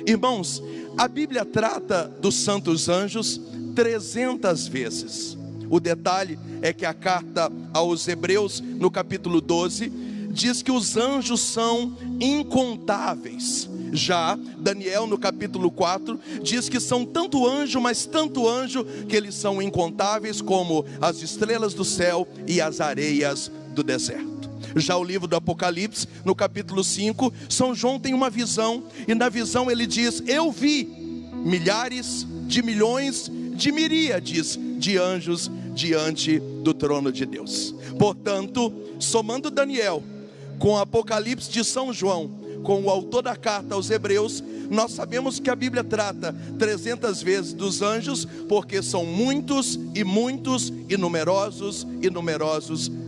Irmãos, a Bíblia trata dos santos anjos 300 vezes. O detalhe é que a carta aos Hebreus, no capítulo 12, diz que os anjos são incontáveis. Já Daniel, no capítulo 4, diz que são tanto anjo, mas tanto anjo, que eles são incontáveis como as estrelas do céu e as areias do deserto. Já o livro do Apocalipse, no capítulo 5, São João tem uma visão, e na visão ele diz: eu vi milhares de milhões de miríades de anjos diante do trono de Deus. Portanto, somando Daniel com o Apocalipse de São João, com o autor da carta aos Hebreus, nós sabemos que a Bíblia trata 300 vezes dos anjos, porque são muitos e muitos e numerosos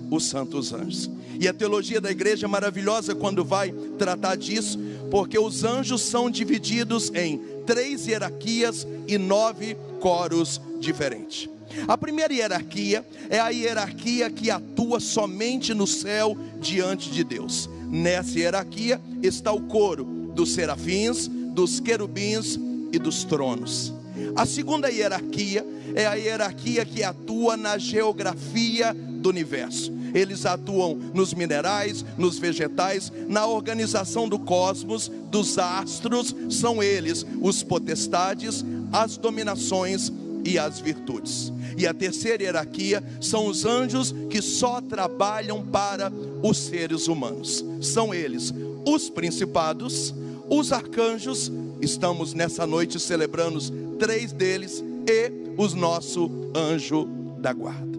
os santos anjos. E a teologia da igreja é maravilhosa quando vai tratar disso, porque os anjos são divididos em 3 hierarquias e 9 coros diferentes. A primeira hierarquia é a hierarquia que atua somente no céu diante de Deus. Nessa hierarquia está o coro dos serafins, dos querubins e dos tronos. A segunda hierarquia é a hierarquia que atua na geografia do universo. Eles atuam nos minerais, nos vegetais, na organização do cosmos, dos astros. São eles os potestades, as dominações e as virtudes. E a terceira hierarquia são os anjos, que só trabalham para os seres humanos. São eles os principados, os arcanjos. Estamos nessa noite celebrando 3 deles, e o nosso anjo da guarda.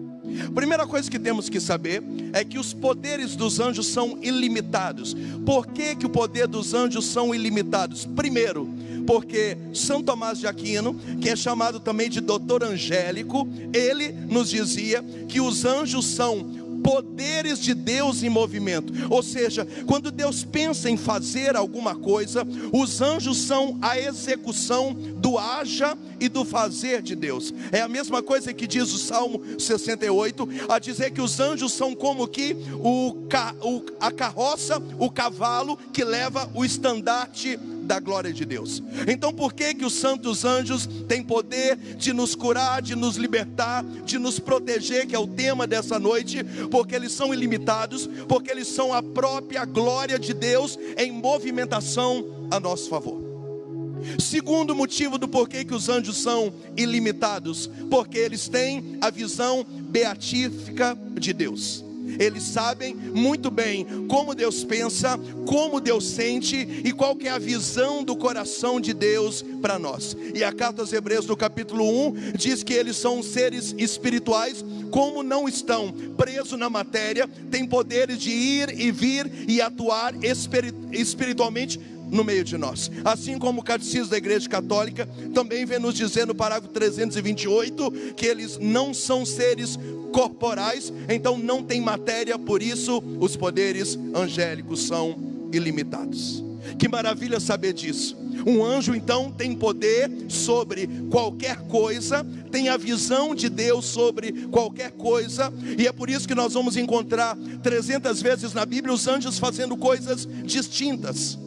Primeira coisa que temos que saber é que os poderes dos anjos são ilimitados. Por que que o poder dos anjos são ilimitados? Primeiro, porque São Tomás de Aquino, que é chamado também de doutor angélico, ele nos dizia que os anjos são poderes de Deus em movimento. Ou seja, quando Deus pensa em fazer alguma coisa, os anjos são a execução do haja e do fazer de Deus. É a mesma coisa que diz o Salmo 68, a dizer que os anjos são como que a carroça, o cavalo que leva o estandarte da glória de Deus. Então por que que os santos anjos têm poder de nos curar, de nos libertar, de nos proteger, que é o tema dessa noite? Porque eles são ilimitados, porque eles são a própria glória de Deus em movimentação a nosso favor. Segundo motivo do porquê que os anjos são ilimitados, porque eles têm a visão beatífica de Deus. Eles sabem muito bem como Deus pensa, como Deus sente e qual que é a visão do coração de Deus para nós. E a carta aos Hebreus, no capítulo 1, diz que eles são seres espirituais, como não estão presos na matéria, têm poderes de ir e vir e atuar espiritualmente no meio de nós. Assim como o Catecismo da Igreja Católica também vem nos dizer no parágrafo 328 que eles não são seres corporais, então não tem matéria, por isso os poderes angélicos são ilimitados. Que maravilha saber disso. Um anjo então tem poder sobre qualquer coisa, tem a visão de Deus sobre qualquer coisa, e é por isso que nós vamos encontrar 300 vezes na Bíblia os anjos fazendo coisas distintas.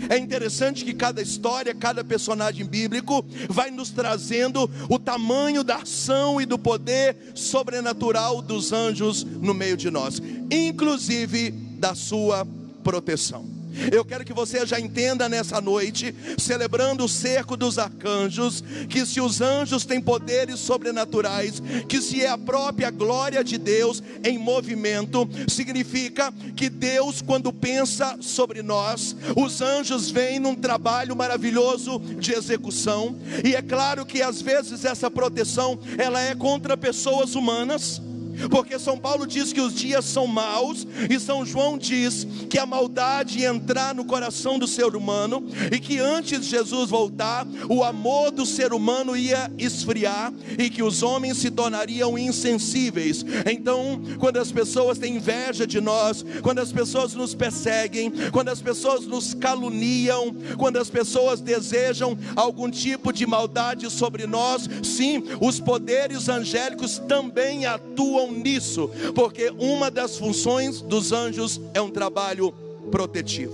É interessante que cada história, cada personagem bíblico vai nos trazendo o tamanho da ação e do poder sobrenatural dos anjos no meio de nós, inclusive da sua proteção. Eu quero que você já entenda nessa noite, celebrando o cerco dos arcanjos, que se os anjos têm poderes sobrenaturais, que se é a própria glória de Deus em movimento, significa que Deus, quando pensa sobre nós, os anjos vêm num trabalho maravilhoso de execução. E é claro que às vezes essa proteção, ela é contra pessoas humanas, porque São Paulo diz que os dias são maus, e São João diz que a maldade ia entrar no coração do ser humano, e que antes de Jesus voltar, o amor do ser humano ia esfriar, e que os homens se tornariam insensíveis. Então, quando as pessoas têm inveja de nós, quando as pessoas nos perseguem, quando as pessoas nos caluniam, quando as pessoas desejam algum tipo de maldade sobre nós, sim, os poderes angélicos também atuam nisso, porque uma das funções dos anjos é um trabalho protetivo.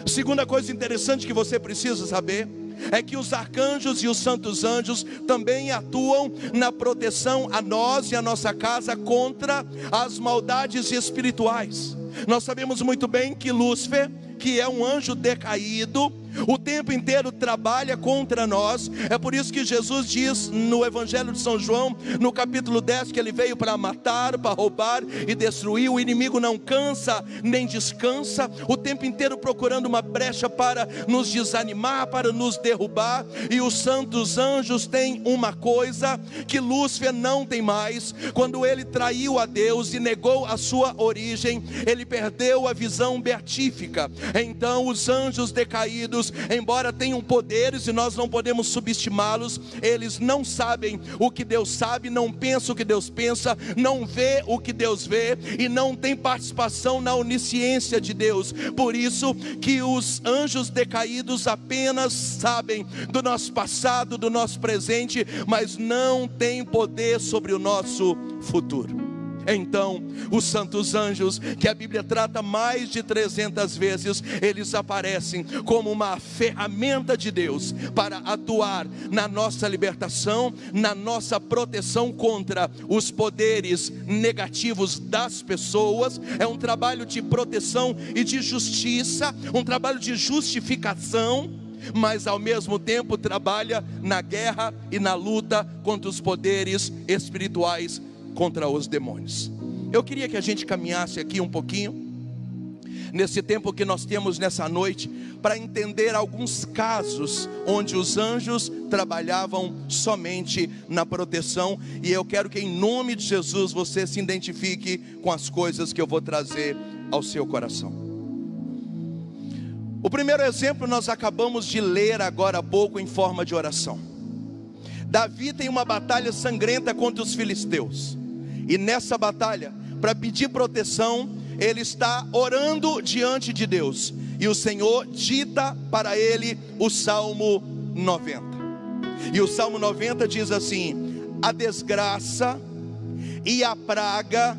Segunda coisa interessante que você precisa saber é que os arcanjos e os santos anjos também atuam na proteção a nós e a nossa casa contra as maldades espirituais. Nós sabemos muito bem que Lúcifer, que é um anjo decaído, o tempo inteiro trabalha contra nós. É por isso que Jesus diz no Evangelho de São João, no capítulo 10, que ele veio para matar, para roubar e destruir. O inimigo não cansa nem descansa, o tempo inteiro procurando uma brecha para nos desanimar, para nos derrubar. E os santos anjos têm uma coisa que Lúcifer não tem mais. Quando ele traiu a Deus e negou a sua origem, ele perdeu a visão beatífica. Então os anjos decaídos, embora tenham poderes e nós não podemos subestimá-los, eles não sabem o que Deus sabe, não pensam o que Deus pensa, não vê o que Deus vê e não tem participação na onisciência de Deus. Por isso que os anjos decaídos apenas sabem do nosso passado, do nosso presente, mas não têm poder sobre o nosso futuro. Então, os santos anjos, que a Bíblia trata mais de 300 vezes, eles aparecem como uma ferramenta de Deus para atuar na nossa libertação, na nossa proteção contra os poderes negativos das pessoas. É um trabalho de proteção e de justiça, um trabalho de justificação, mas ao mesmo tempo trabalha na guerra e na luta contra os poderes espirituais, contra os demônios. Eu queria que a gente caminhasse aqui um pouquinho, nesse tempo que nós temos nessa noite, para entender alguns casos onde os anjos trabalhavam somente na proteção. E eu quero que em nome de Jesus você se identifique com as coisas que eu vou trazer ao seu coração. O primeiro exemplo nós acabamos de ler agora há pouco em forma de oração. Davi tem uma batalha sangrenta contra os filisteus, e nessa batalha, para pedir proteção, ele está orando diante de Deus, e o Senhor dita para ele o Salmo 90, e o Salmo 90 diz assim: a desgraça e a praga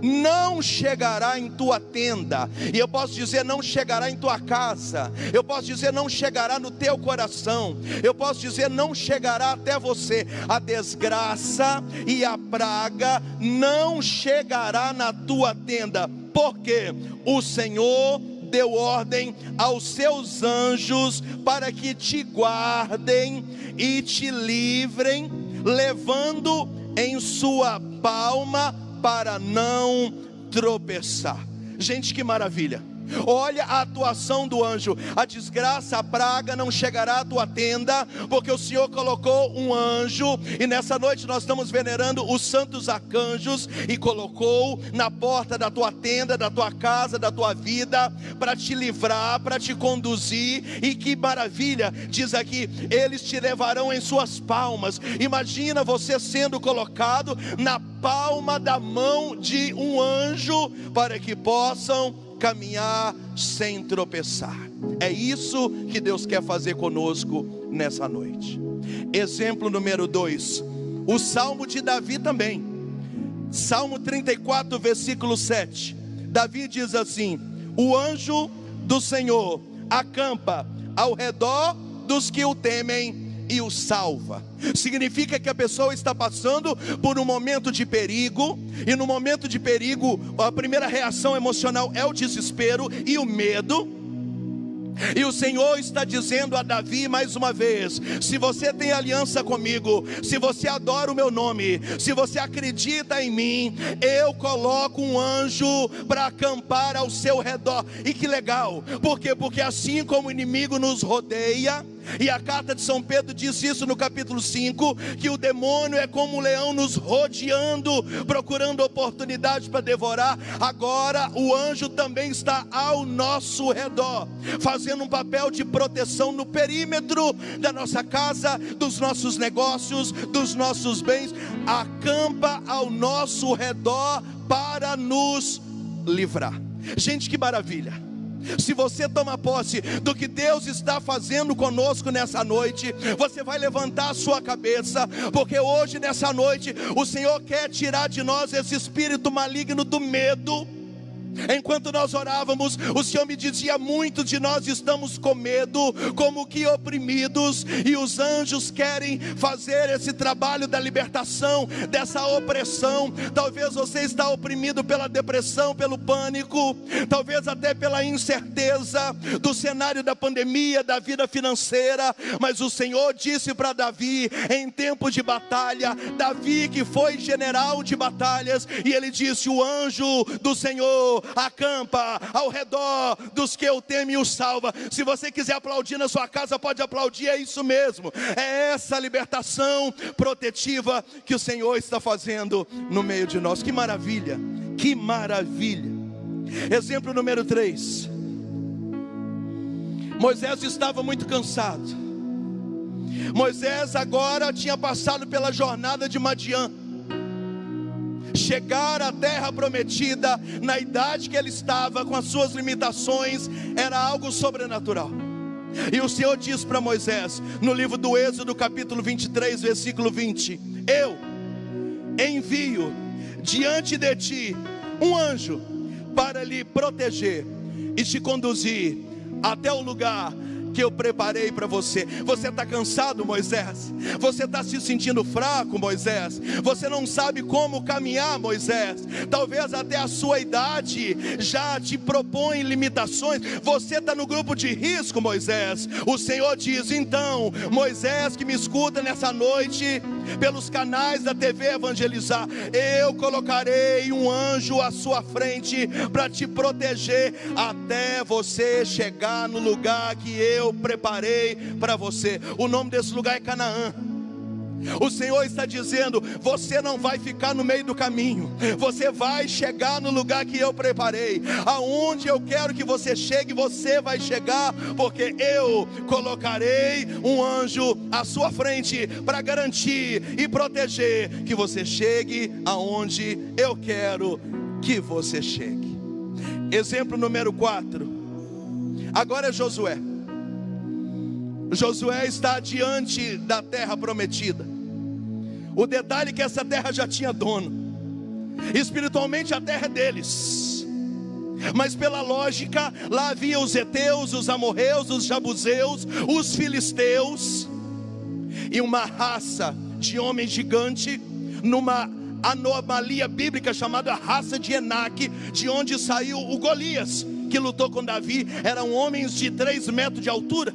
não chegará em tua tenda. E eu posso dizer, não chegará em tua casa. Eu posso dizer, não chegará no teu coração. Eu posso dizer, não chegará até você. A desgraça e a praga não chegará na tua tenda, porque o Senhor deu ordem aos seus anjos para que te guardem e te livrem, levando em sua palma para não tropeçar. Gente, que maravilha! Olha a atuação do anjo. A desgraça, a praga não chegará à tua tenda, porque o Senhor colocou um anjo. E nessa noite nós estamos venerando os santos arcanjos, e colocou na porta da tua tenda, da tua casa, da tua vida, para te livrar, para te conduzir. E que maravilha, diz aqui, eles te levarão em suas palmas. Imagina você sendo colocado na palma da mão de um anjo, para que possam caminhar sem tropeçar. É isso que Deus quer fazer conosco nessa noite. Exemplo número 2, o Salmo de Davi também. Salmo 34, versículo 7. Davi diz assim: o anjo do Senhor acampa ao redor dos que o temem e o salva. Significa que a pessoa está passando por um momento de perigo, e no momento de perigo a primeira reação emocional é o desespero e o medo. E o Senhor está dizendo a Davi mais uma vez: se você tem aliança comigo, se você adora o meu nome, se você acredita em mim, eu coloco um anjo para acampar ao seu redor. E que legal, por quê? Porque assim como o inimigo nos rodeia, e a carta de São Pedro diz isso no capítulo 5, que o demônio é como um leão nos rodeando, procurando oportunidade para devorar. Agora o anjo também está ao nosso redor, fazendo um papel de proteção no perímetro da nossa casa, dos nossos negócios, dos nossos bens. Acampa ao nosso redor para nos livrar. Gente, que maravilha! Se você toma posse do que Deus está fazendo conosco nessa noite, você vai levantar a sua cabeça, porque hoje nessa noite o Senhor quer tirar de nós esse espírito maligno do medo. Enquanto nós orávamos, o Senhor me dizia: muitos de nós estamos com medo, como que oprimidos, e os anjos querem fazer esse trabalho da libertação, dessa opressão. Talvez você está oprimido pela depressão, pelo pânico, talvez até pela incerteza do cenário da pandemia, da vida financeira. Mas o Senhor disse para Davi, em tempo de batalha, Davi que foi general de batalhas, e ele disse: o anjo do Senhor acampa ao redor dos que o temem e o salva. Se você quiser aplaudir na sua casa, pode aplaudir, é isso mesmo. É essa libertação protetiva que o Senhor está fazendo no meio de nós. Que maravilha, que maravilha. Exemplo número 3. Moisés estava muito cansado. Moisés agora tinha passado pela jornada de Madiã. Chegar à terra prometida, na idade que ele estava, com as suas limitações, era algo sobrenatural. E o Senhor diz para Moisés, no livro do Êxodo, capítulo 23, versículo 20: eu envio diante de ti um anjo para lhe proteger e te conduzir até o lugar que eu preparei para você. Você está cansado, Moisés? Você está se sentindo fraco, Moisés? Você não sabe como caminhar, Moisés? Talvez até a sua idade já te propõe limitações. Você está no grupo de risco, Moisés. O Senhor diz: então, Moisés que me escuta nessa noite pelos canais da TV Evangelizar, eu colocarei um anjo à sua frente para te proteger até você chegar no lugar que eu preparei para você. O nome desse lugar é Canaã. O Senhor está dizendo: você não vai ficar no meio do caminho, você vai chegar no lugar que eu preparei. Aonde eu quero que você chegue, você vai chegar, porque eu colocarei um anjo à sua frente para garantir e proteger que você chegue aonde eu quero que você chegue. Exemplo número 4. Agora é Josué. Josué está diante da terra prometida. O detalhe é que essa terra já tinha dono. Espiritualmente a terra é deles, mas pela lógica, lá havia os heteus, os amorreus, os jabuseus, os filisteus, e uma raça de homem gigante, numa anomalia bíblica chamada raça de Enaque, de onde saiu o Golias, que lutou com Davi. Eram homens de 3 metros de altura.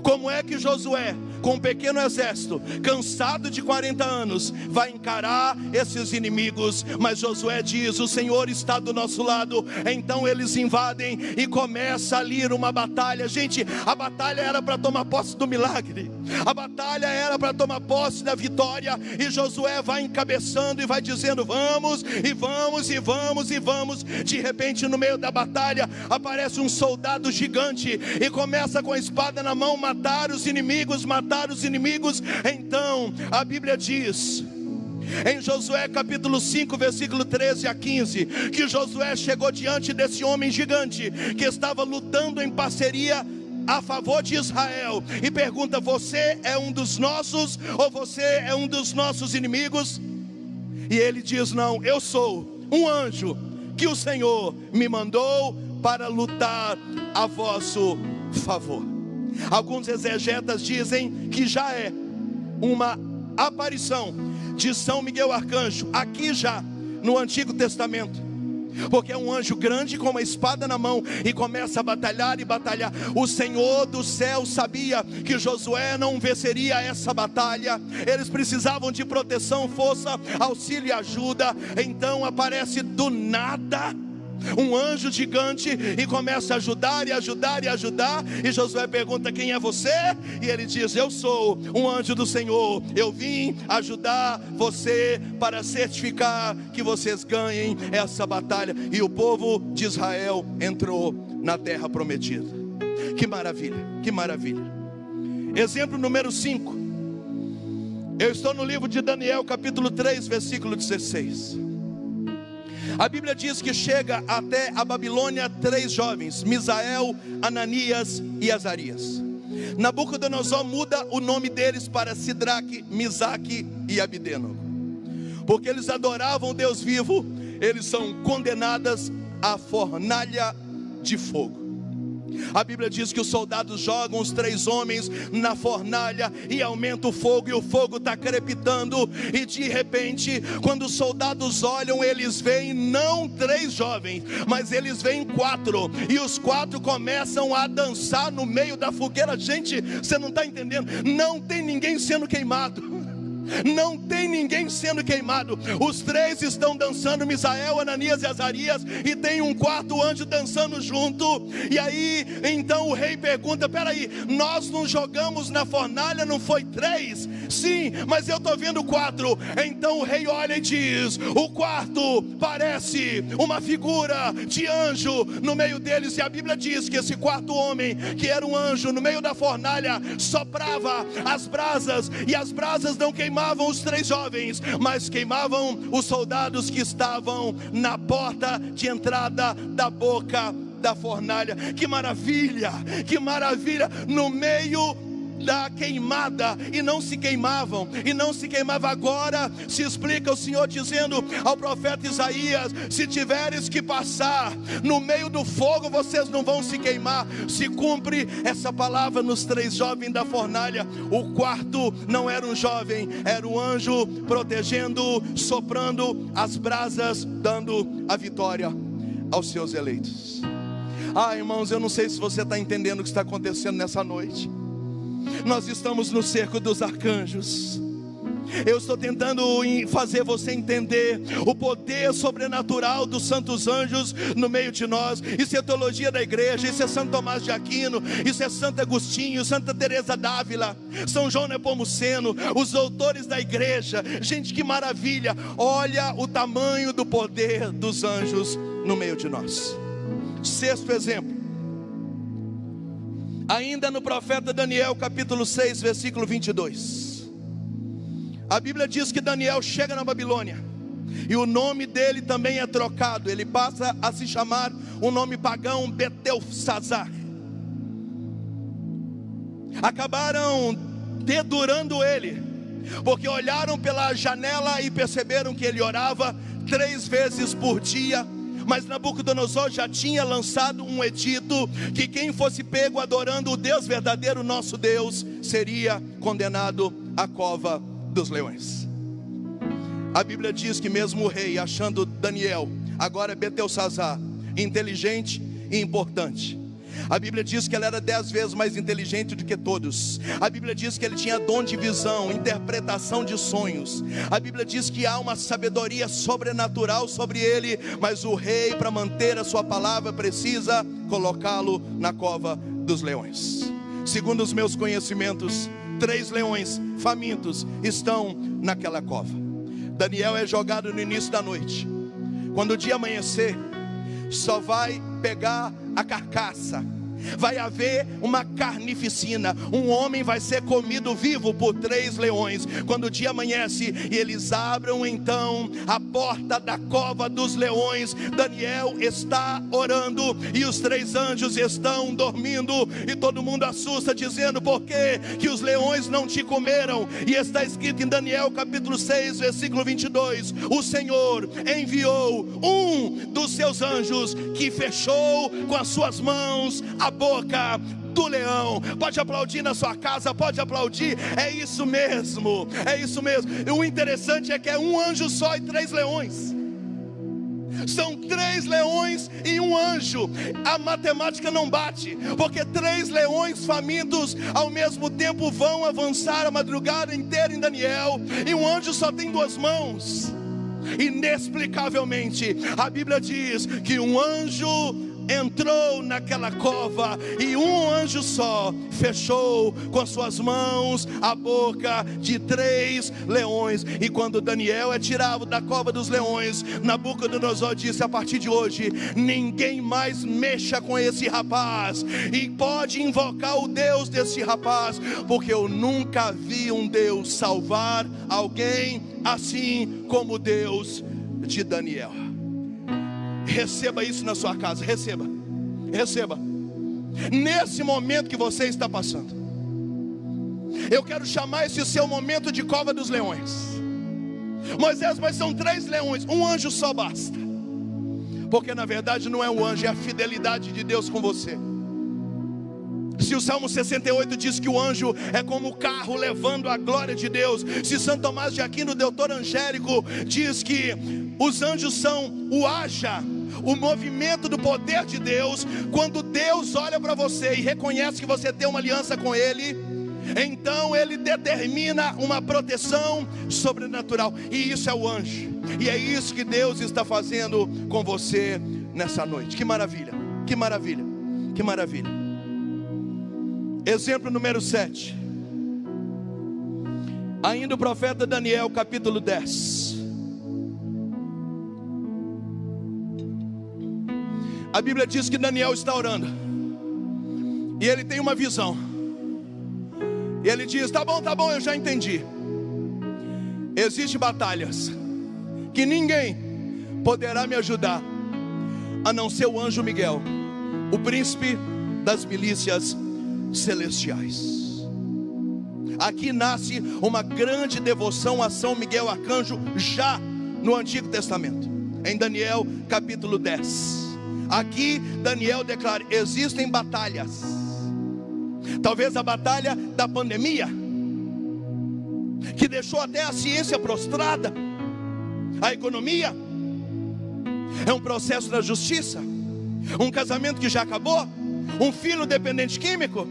Como é que Josué, com um pequeno exército, cansado de 40 anos, vai encarar esses inimigos? Mas Josué diz: o Senhor está do nosso lado. Então eles invadem e começa ali uma batalha. Gente, a batalha era para tomar posse do milagre, a batalha era para tomar posse da vitória. E Josué vai encabeçando e vai dizendo: vamos, e vamos, e vamos, e vamos. De repente, no meio da batalha, aparece um soldado gigante e começa com a espada na mão matar os inimigos, matar os inimigos. Então a Bíblia diz em Josué capítulo 5, versículo 13 a 15, que Josué chegou diante desse homem gigante que estava lutando em parceria a favor de Israel, e pergunta: você é um dos nossos, ou você é um dos nossos inimigos? E ele diz: não, eu sou um anjo que o Senhor me mandou para lutar a vosso favor. Alguns exegetas dizem que já é uma aparição de São Miguel Arcanjo, aqui já no Antigo Testamento, porque é um anjo grande com uma espada na mão e começa a batalhar e batalhar. O Senhor do céu sabia que Josué não venceria essa batalha. Eles precisavam de proteção, força, auxílio e ajuda. Então aparece do nada um anjo gigante e começa a ajudar e ajudar e ajudar. E Josué pergunta: quem é você? E ele diz: eu sou um anjo do Senhor. Eu vim ajudar você para certificar que vocês ganhem essa batalha. E o povo de Israel entrou na terra prometida. Que maravilha, que maravilha. Exemplo número 5. Eu estou no livro de Daniel, capítulo 3, versículo 16. A Bíblia diz que chega até a Babilônia 3 jovens: Misael, Ananias e Azarias. Nabucodonosor muda o nome deles para Sidraque, Misaque e Abidênego, porque eles adoravam o Deus vivo. Eles são a fornalha de fogo. A Bíblia diz que os soldados jogam os 3 homens na fornalha e aumenta o fogo, e o fogo está crepitando. E de repente, quando os soldados olham, eles veem não 3 jovens, mas eles veem 4. E os 4 começam a dançar no meio da fogueira. Gente, você não está entendendo? Não tem ninguém sendo queimado. Não tem ninguém sendo queimado. Os 3 estão dançando, Misael, Ananias e Azarias, e tem um 4º anjo dançando junto. E aí, então o rei pergunta: peraí, nós não jogamos na fornalha, não foi 3? Sim, mas eu estou vendo 4. Então o rei olha e diz: o 4º parece uma figura de anjo no meio deles. E a Bíblia diz que esse 4º homem, que era um anjo, no meio da fornalha, soprava as brasas, e as brasas não queimavam os 3 jovens, mas queimavam os soldados que estavam na porta de entrada da boca da fornalha. Que maravilha, que maravilha! No meio da queimada, e não se queimavam, e não se queimava. Agora se explica o Senhor dizendo ao profeta Isaías: se tiveres que passar no meio do fogo, vocês não vão se queimar. Se cumpre essa palavra nos 3 jovens da fornalha. O 4º não era um jovem, era um anjo protegendo, soprando as brasas, dando a vitória aos seus eleitos. Irmãos, eu não sei se você está entendendo o que está acontecendo nessa noite. Nós estamos no cerco dos arcanjos. Eu estou tentando fazer você entender o poder sobrenatural dos santos anjos no meio de nós. Isso é teologia da igreja, isso é Santo Tomás de Aquino, isso é Santo Agostinho, Santa Teresa d'Ávila, São João Nepomuceno, os doutores da igreja. Gente, que maravilha! Olha o tamanho do poder dos anjos no meio de nós. 6º exemplo, ainda no profeta Daniel, capítulo 6, versículo 22. A Bíblia diz que Daniel chega na Babilônia, e o nome dele também é trocado. Ele passa a se chamar um nome pagão, Beltesazar. Acabaram dedurando ele, porque olharam pela janela e perceberam que ele orava 3 vezes por dia. Mas Nabucodonosor já tinha lançado um edito que quem fosse pego adorando o Deus verdadeiro, nosso Deus, seria condenado à cova dos leões. A Bíblia diz que mesmo o rei, achando Daniel, agora Beltesazar, inteligente e importante, a Bíblia diz que ele era 10 vezes mais inteligente do que todos. A Bíblia diz que ele tinha dom de visão, interpretação de sonhos. A Bíblia diz que há uma sabedoria sobrenatural sobre ele. Mas o rei, para manter a sua palavra, precisa colocá-lo na cova dos leões. Segundo os meus conhecimentos, 3 leões famintos estão naquela cova. Daniel é jogado no início da noite. Quando o dia amanhecer, só vai pegar a carcaça. Vai haver uma carnificina. Um homem vai ser comido vivo por 3 leões. Quando o dia amanhece e eles abram então a porta da cova dos leões, Daniel está orando e os 3 anjos estão dormindo. E todo mundo assusta, dizendo: por que os leões não te comeram? E está escrito em Daniel capítulo 6, versículo 22: o Senhor enviou um dos seus anjos, que fechou com as suas mãos a boca do leão. Pode aplaudir na sua casa, pode aplaudir. É isso mesmo, é isso mesmo. E o interessante é que é um anjo só e 3 leões. São 3 leões e um anjo. A matemática não bate, porque 3 leões famintos ao mesmo tempo vão avançar a madrugada inteira em Daniel, e um anjo só tem 2 mãos. Inexplicavelmente, a Bíblia diz que um anjo entrou naquela cova, e um anjo só fechou com as suas mãos a boca de 3 leões. E quando Daniel é tirado da cova dos leões, Nabucodonosor disse: a partir de hoje ninguém mais mexa com esse rapaz, e pode invocar o Deus desse rapaz, porque eu nunca vi um Deus salvar alguém assim como o Deus de Daniel. Receba isso na sua casa, receba. Nesse momento que você está passando, eu quero chamar esse seu momento de cova dos leões. Moisés, mas são 3 leões, um anjo só basta. porque na verdade não é um anjo, é a fidelidade de Deus com você. Se o Salmo 68 diz que o anjo é como o carro levando a glória de Deus, se Santo Tomás de Aquino, doutor angélico, diz que os anjos são o haja, o movimento do poder de Deus. Quando Deus olha para você e reconhece que você tem uma aliança com Ele, então Ele determina uma proteção sobrenatural, e isso é o anjo, e é isso que Deus está fazendo com você nessa noite. Que maravilha, que maravilha, que maravilha. Exemplo número 7. Ainda o profeta Daniel, capítulo 10. A Bíblia diz que Daniel está orando, e ele tem uma visão. E ele diz: tá bom, eu já entendi. Existem batalhas que ninguém poderá me ajudar, a não ser o anjo Miguel, o príncipe das milícias celestiais. Aqui nasce uma grande devoção a São Miguel Arcanjo, já no Antigo Testamento, em Daniel capítulo 10. Aqui Daniel declara: existem batalhas. Talvez a batalha da pandemia, que deixou até a ciência prostrada, a economia, é um processo da justiça, um casamento que já acabou, um filho dependente químico,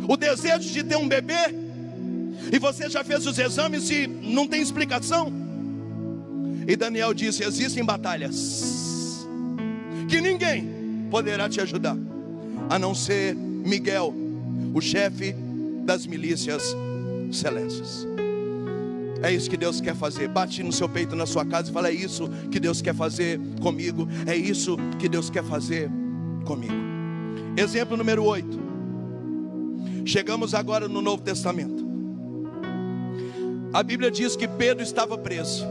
o desejo de ter um bebê, e você já fez os exames e não tem explicação. E Daniel disse: existem batalhas que ninguém poderá te ajudar, a não ser Miguel, o chefe das milícias celestes. É isso que Deus quer fazer. Bate no seu peito, na sua casa, e fala: é isso que Deus quer fazer comigo, é isso que Deus quer fazer comigo. Exemplo número 8. Chegamos agora no Novo Testamento. A Bíblia diz que Pedro estava preso,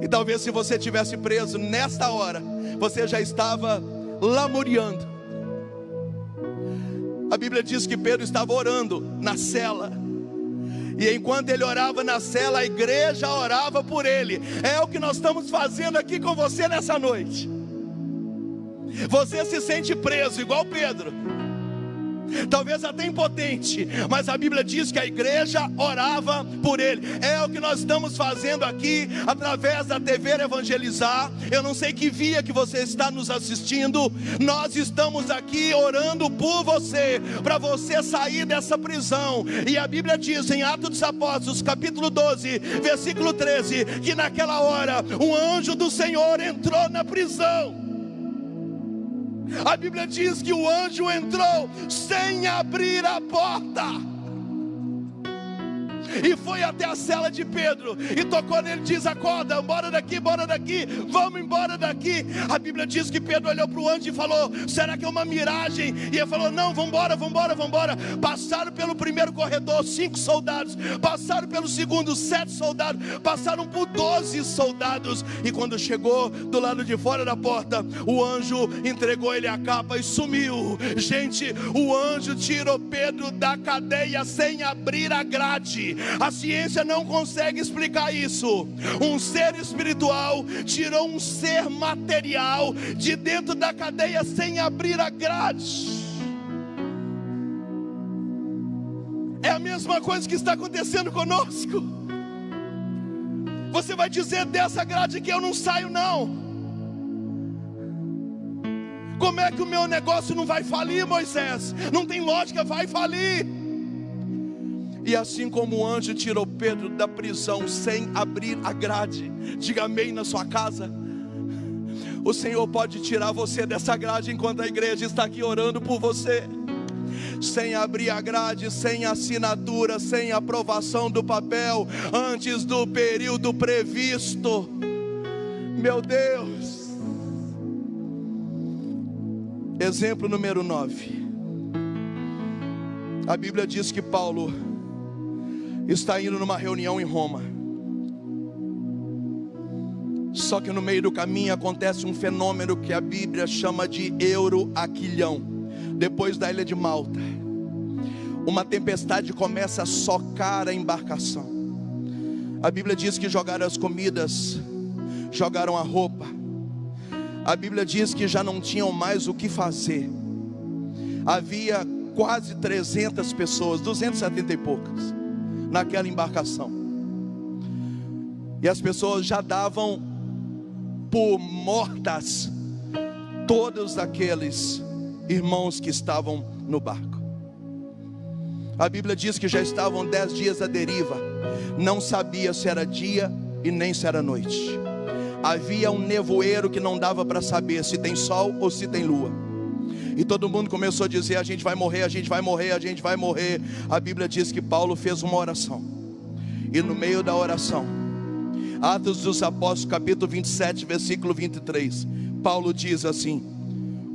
e talvez se você tivesse preso nesta hora, você já estava lamuriando. A Bíblia diz que Pedro estava orando na cela, e enquanto ele orava na cela, a igreja orava por ele. É o que nós estamos fazendo aqui com você nessa noite. Você se sente preso igual Pedro, talvez até impotente, mas a Bíblia diz que a igreja orava por ele. É o que nós estamos fazendo aqui através da TV Evangelizar. Eu não sei que via que você está nos assistindo. Nós estamos aqui orando por você, para você sair dessa prisão. E a Bíblia diz em Atos dos Apóstolos, capítulo 12, versículo 13, que naquela hora um anjo do Senhor entrou na prisão. A Bíblia diz que o anjo entrou sem abrir a porta, e foi até a cela de Pedro, e tocou nele e diz: acorda, bora daqui, vamos embora daqui. A Bíblia diz que Pedro olhou para o anjo e falou: será que é uma miragem? E ele falou: não, vambora. Passaram pelo primeiro corredor 5 soldados, passaram pelo segundo 7 soldados, passaram por 12 soldados, e quando chegou do lado de fora da porta, o anjo entregou ele a capa e sumiu. Gente, o anjo tirou Pedro da cadeia sem abrir a grade. A ciência não consegue explicar isso. Um ser espiritual tirou um ser material de dentro da cadeia sem abrir a grade. É a mesma coisa que está acontecendo conosco. Você vai dizer: dessa grade que eu não saio não. Como é que o meu negócio não vai falir, Moisés? Não tem lógica, vai falir. E assim como o anjo tirou Pedro da prisão sem abrir a grade, diga amém na sua casa, o Senhor pode tirar você dessa grade enquanto a igreja está aqui orando por você. Sem abrir a grade, sem assinatura, sem aprovação do papel, antes do período previsto. Meu Deus. Exemplo número 9. A Bíblia diz que Paulo está indo numa reunião em Roma. Só que no meio do caminho acontece um fenômeno que a Bíblia chama de Euroaquilhão. Depois da ilha de Malta, uma tempestade começa a socar a embarcação. A Bíblia diz que jogaram as comidas jogaram a roupa. A Bíblia diz que já não tinham mais o que fazer. Havia quase 300 pessoas, 270 e poucas, naquela embarcação. E as pessoas já davam por mortas todos aqueles irmãos que estavam no barco. A Bíblia diz que já estavam 10 dias à deriva. Não sabia se era dia e nem se era noite. Havia um nevoeiro que não dava para saber se tem sol ou se tem lua. E todo mundo começou a dizer: a gente vai morrer, a gente vai morrer, a gente vai morrer. A Bíblia diz que Paulo fez uma oração. E no meio da oração, Atos dos Apóstolos, capítulo 27, versículo 23, Paulo diz assim: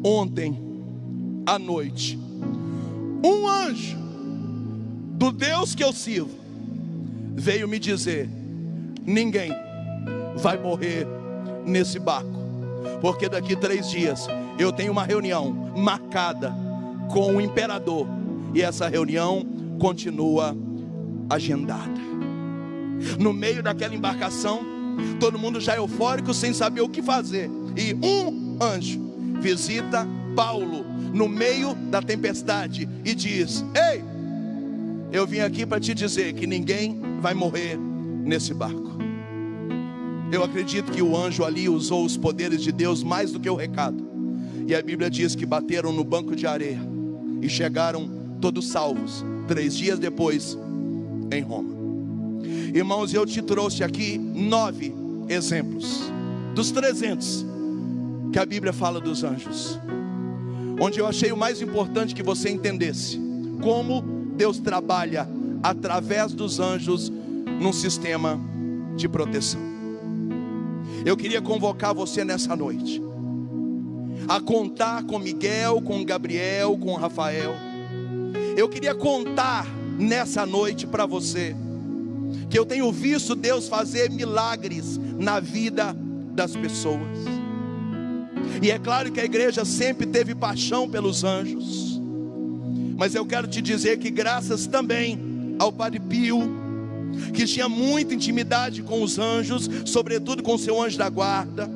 ontem à noite, um anjo do Deus que eu sirvo veio me dizer: ninguém vai morrer nesse barco, porque daqui 3 dias eu tenho uma reunião marcada com o imperador, e essa reunião continua agendada. No meio daquela embarcação, todo mundo já eufórico, sem saber o que fazer, e um anjo visita Paulo no meio da tempestade e diz: ei, eu vim aqui para te dizer que ninguém vai morrer nesse barco. Eu acredito que o anjo ali usou os poderes de Deus mais do que o recado. E a Bíblia diz que bateram no banco de areia e chegaram todos salvos 3 dias depois em Roma. Irmãos, eu te trouxe aqui 9 exemplos dos 300 que a Bíblia fala dos anjos, onde eu achei o mais importante que você entendesse como Deus trabalha através dos anjos num sistema de proteção. Eu queria convocar você nessa noite a contar com Miguel, com Gabriel, com Rafael. Eu queria contar nessa noite para você que eu tenho visto Deus fazer milagres na vida das pessoas. E é claro que a igreja sempre teve paixão pelos anjos, mas eu quero te dizer que graças também ao Padre Pio, que tinha muita intimidade com os anjos, sobretudo com seu anjo da guarda,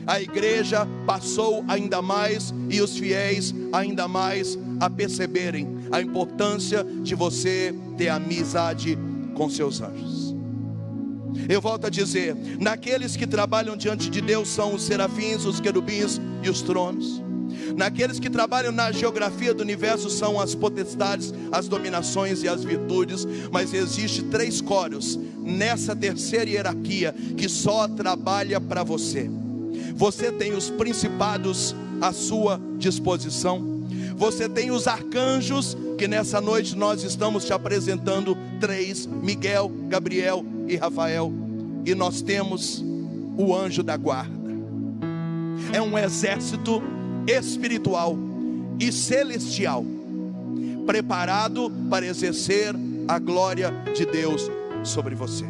a igreja passou ainda mais, e os fiéis ainda mais, a perceberem a importância de você ter amizade com seus anjos. Eu volto a dizer, naqueles que trabalham diante de Deus são os serafins, os querubins e os tronos. Naqueles que trabalham na geografia do universo são as potestades, as dominações e as virtudes. Mas existe 3 coros nessa terceira hierarquia que só trabalha para você. Você tem os principados à sua disposição. Você tem os arcanjos, que nessa noite nós estamos te apresentando 3, Miguel, Gabriel e Rafael. E nós temos o anjo da guarda. É um exército espiritual e celestial, preparado para exercer a glória de Deus sobre você.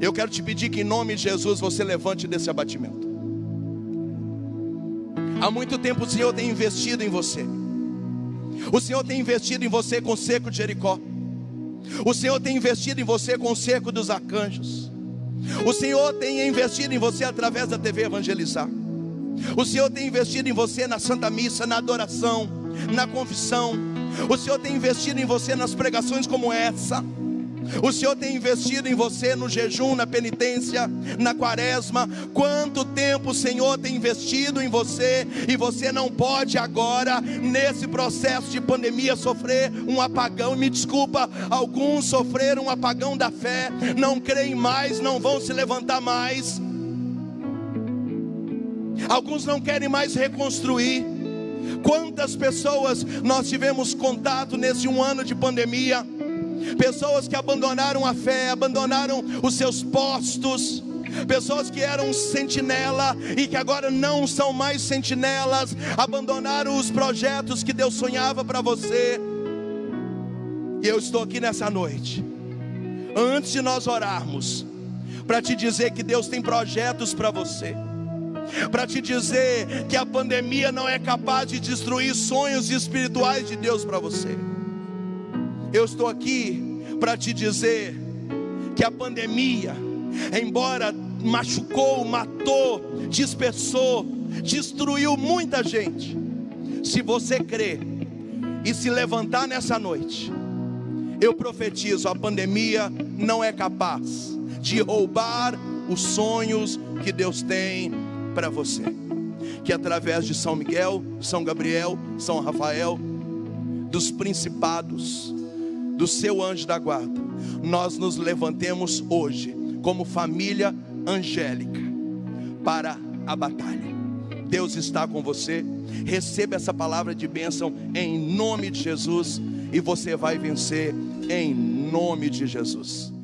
Eu quero te pedir que em nome de Jesus você levante desse abatimento. Há muito tempo o Senhor tem investido em você. O Senhor tem investido em você com o cerco de Jericó. O Senhor tem investido em você com o cerco dos arcanjos. O Senhor tem investido em você através da TV Evangelizar. O Senhor tem investido em você na Santa Missa, na adoração, na confissão. O Senhor tem investido em você nas pregações como essa. O Senhor tem investido em você no jejum, na penitência, na quaresma. Quanto tempo o Senhor tem investido em você, e você não pode agora, nesse processo de pandemia, sofrer um apagão. Me desculpa, alguns sofreram um apagão da fé, não creem mais, não vão se levantar mais. Alguns não querem mais reconstruir. Quantas pessoas nós tivemos contato nesse 1 ano de pandemia? Pessoas que abandonaram a fé, abandonaram os seus postos. Pessoas que eram sentinela e que agora não são mais sentinelas. Abandonaram os projetos que Deus sonhava para você. E eu estou aqui nessa noite, antes de nós orarmos, para te dizer que Deus tem projetos para você, para te dizer que a pandemia não é capaz de destruir sonhos espirituais de Deus para você. Eu estou aqui para te dizer que a pandemia, embora machucou, matou, dispersou, destruiu muita gente. Se você crer e se levantar nessa noite, eu profetizo: a pandemia não é capaz de roubar os sonhos que Deus tem para você. Que através de São Miguel, São Gabriel, São Rafael, dos principados, do seu anjo da guarda, nós nos levantemos hoje como família angélica para a batalha. Deus está com você. Receba essa palavra de bênção em nome de Jesus, e você vai vencer em nome de Jesus.